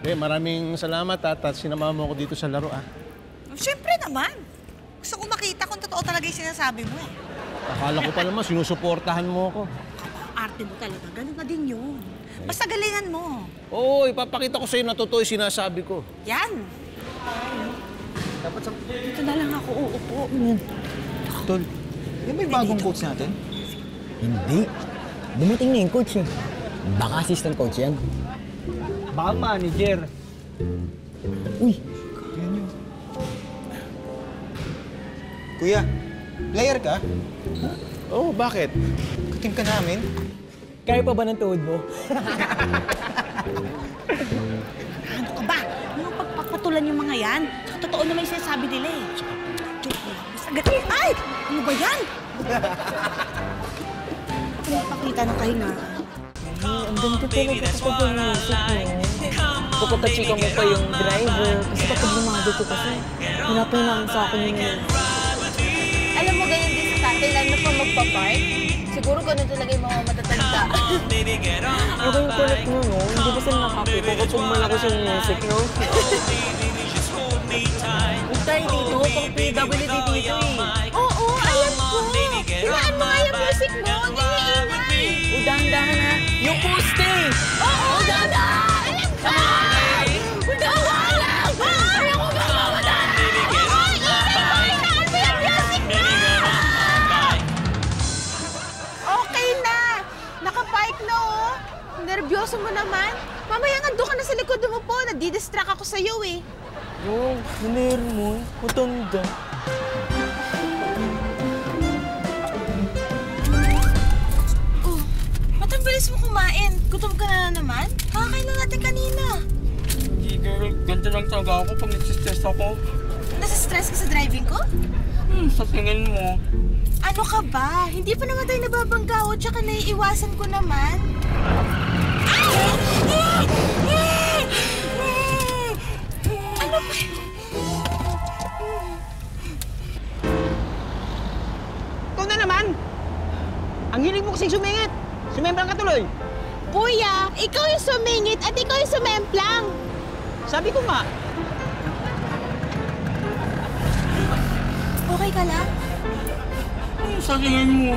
Maraming salamat at sinama mo ako dito sa laro, Siyempre naman. Gusto ko makita kung totoo talaga yung sinasabi mo, eh. Akala ko pa naman, sinusuportahan mo ako. Arte mo talaga. Ganun na din yun. Basta galingan mo. Oo, ipapakita ko sa'yo na totoo yung sinasabi ko. Yan. Dapat sa... Dito na lang ako uupo. Tol, yan ba yung bagong coach natin? Hindi. Dumating na yung coach eh. Baka assistant coach yan. Baka manager. Uy! Yan yun. Kuya, player ka? Oo, bakit? Katim ka namin. Kaya pa ba ng tuhod mo? Ano ka ba? Ano pagpapatulan yung mga yan? Tsaka totoo naman yung sinasabi nila, eh. Joke lang. Basta galing. Ay! Ano ba yan? Pinapakita ng kahingaan. Ang ganito talaga kapag pumusok mo. Kapag kachika mo pa yung driver. Kasi kapag lumado ko kasi, hinapain namin sa akin yung... Alam mo, ganyan din sa tatay, lalo na pa magpa-park. Siguro ganun talaga yung mga matatanda. Okay yung kulit mo, no? Hindi ba sila nakakita kapag malakas yung music, no? Huwag tayo dito, pang PWD dito, eh. Oo, alam ko. Hinaan mo nga yung music mo. Ang ingay. O, dahan-dahan ha. Yung poste! Oo, dahan-dahan! Alam ko! Dawa lang! Ayaw ko ba mamatay? Oo, ingay mo! Hinaan mo yung music mo! Okay na! Nakapark na, oh. Nervyoso mo naman. Mamaya nga doon ka na sa likod mo po. Nadidistract ako sa'yo, eh. Oo, nalir mo. Matanda. Oh, ba't ang bilis mo kumain? Gutom ka na naman? Kakakain na natin kanina. Hindi, girl. Ganito lang talaga ako pag nagsistress ako. Nasa-stress ka sa driving ko? Sa tingin mo. Ano ka ba? Hindi pa naman tayo nababanggaw, tsaka naiiwasan ko naman. Ano ba? Ikaw na naman! Ang hilig mo kasing sumingit! Sumemblang ka tuloy! Kuya, ikaw yung sumingit at ikaw yung sumemplang. Sabi ko nga! Okay ka lang? Sa tingin mo.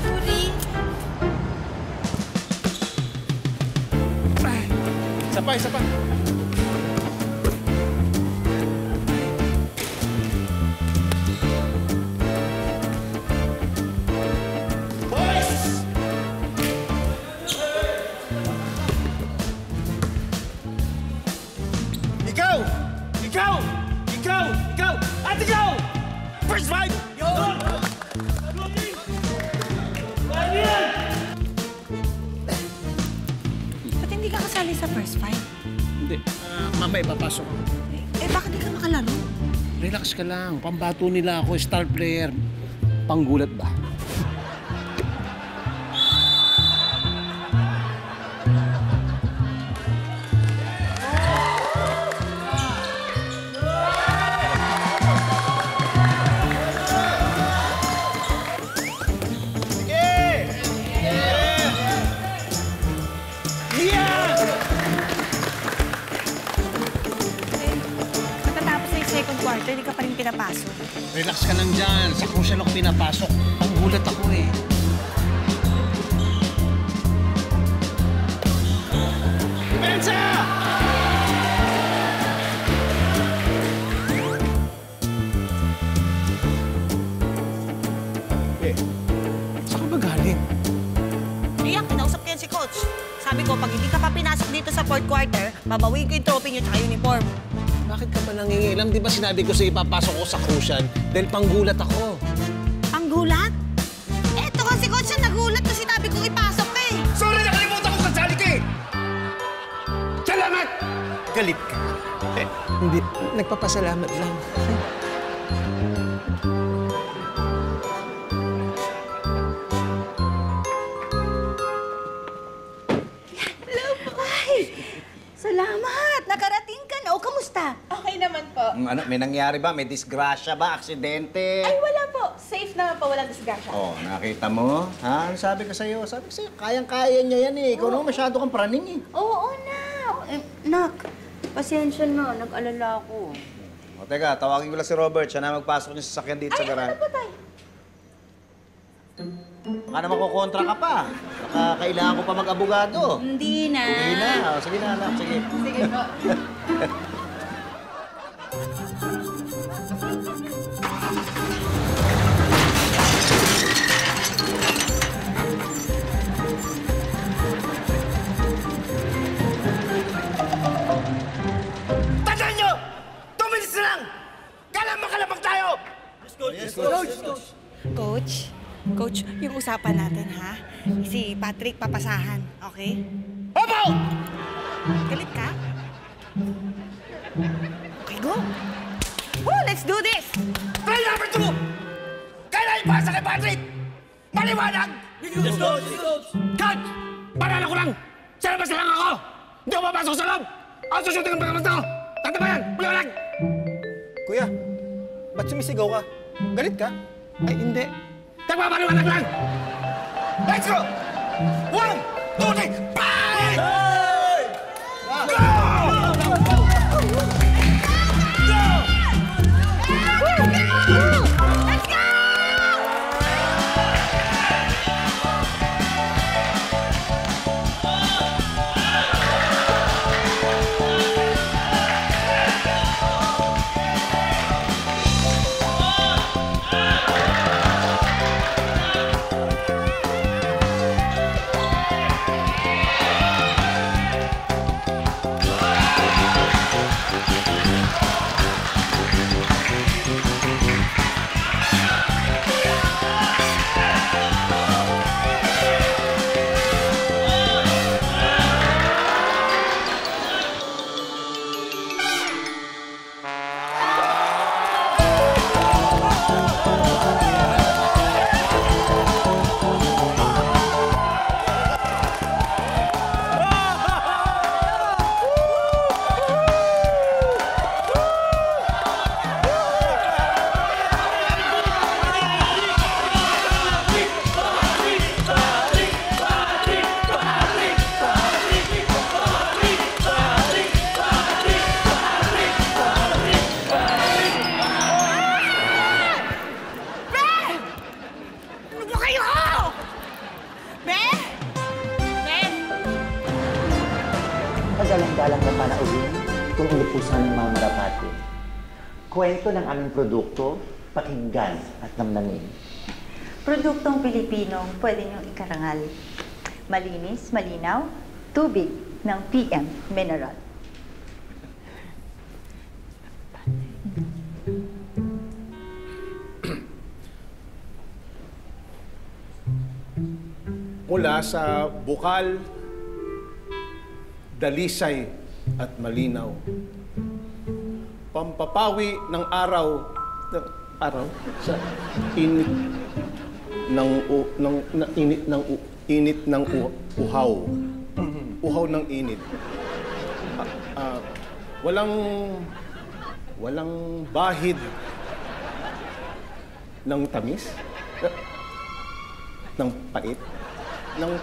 Sorry. Isa pa. Boys! Ikaw! At ikaw! First five! Ba't hindi ka kasali sa first fight? Hindi. Mamaya papasok ako. Eh, bakit di ka makalaro? Relax ka lang. Pambato nila ako, star player. Panggulat ba? Matatapos na yung second quarter, hindi ka pa rin pinapasok. Relax ka lang dyan. Sa crucial ako pinapasok. Panggulat ako eh. Pensa! Saan ka ba galing? Iyak, kinausap ko yan si Coach. Sabi ko, pag hindi ka pa pinasok dito sa fourth quarter, babawiin ko yung trophy niyo tsaka uniform. Bakit ka pa nangingilam? Di ba sinabi ko sa'yo ipapasok ko sa crucial? Dahil panggulat ako. Panggulat? Eto kasi Coach siya nagulat na sinabi kong ipasok ka, eh. Sorry, nakalimutan ko kasali ka eh! Salamat! Galit ka. Hindi, nagpapasalamat lang. Salamat! Nakarating ka na. O, kamusta? Okay naman po. Ano, may nangyari ba? May disgrasya ba? Aksidente? Ay, wala po. Safe naman po. Walang disgrasya. Oh, nakita mo? Ha? Ano sabi ko sa'yo? Sabi ko sa'yo, kayang-kaya niya yan eh. Ikaw naman masyado kang praning eh. Oo na. Nak, pasensya na. Nag-alala ako. O teka, tawagin ko lang si Robert. Siya na magpasok niya sa sakyan dito sa garahe. Baka naman kukontra ka pa. Baka kailangan ko pa mag-abogado. Hindi na. Uwi na. O, sige na, anak. Sige. Sige po. Tandaan nyo! 2 minutes na lang! Kailan makalabag tayo! Coach, yung usapan natin, ha? Si Patrick papasahan, okay? Opo! Galit ka? Okay, go! Oh, let's do this! Try number 2! Kailan ipasa kay Patrick? Maliwanag! Let's go! Cut! Parala ko lang! Sa labas na lang ako! Hindi ako papasok sa loob! Ang susuting ang pagkakas ko! Tanda ba yan? Maliwanag! Kuya, ba't sumisigaw ka? Galit ka? Ay, hindi. Nagpapaliwanag lang! Let's go! 1, 2, 3, fight! Go! Madalang-dalang na panauhin kung ulipusan ng mga marapati. Kwento ng aming produkto, pakinggan at namnamin. Produktong Pilipinong pwede niyong ikarangal. Malinis, malinaw, tubig ng PM Mineral. Mula sa bukal, dalisay at malinaw. Pampapawi ng araw sa init ng uhaw. Uhaw ng init. Walang bahid ng tamis, ng pait. Ng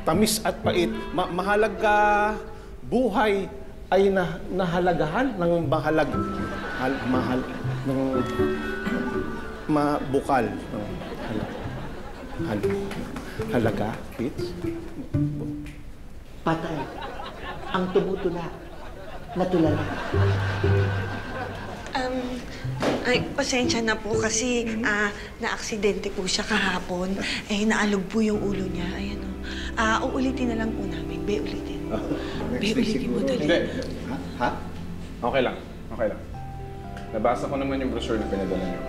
tamis at pait. Mahalaga buhay ay nahalagahan ng mabukal. Halaga, Pits? Patay. Ang tumutula. Natulala. Ay, pasensya na po kasi na-aksidente po siya kahapon. Eh, naalog po yung ulo niya. Ayan o. Uulitin na lang po namin. Ulitin. Ulitin mo dali. Hindi. Ha? Okay lang. Nabasa ko naman yung brochure na pinadala niyo.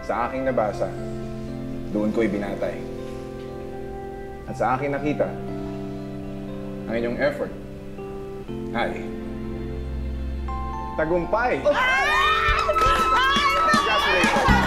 Sa aking nabasa, doon ko ibinatay. At sa aking nakita, ang inyong effort ay tagumpay! Congratulations!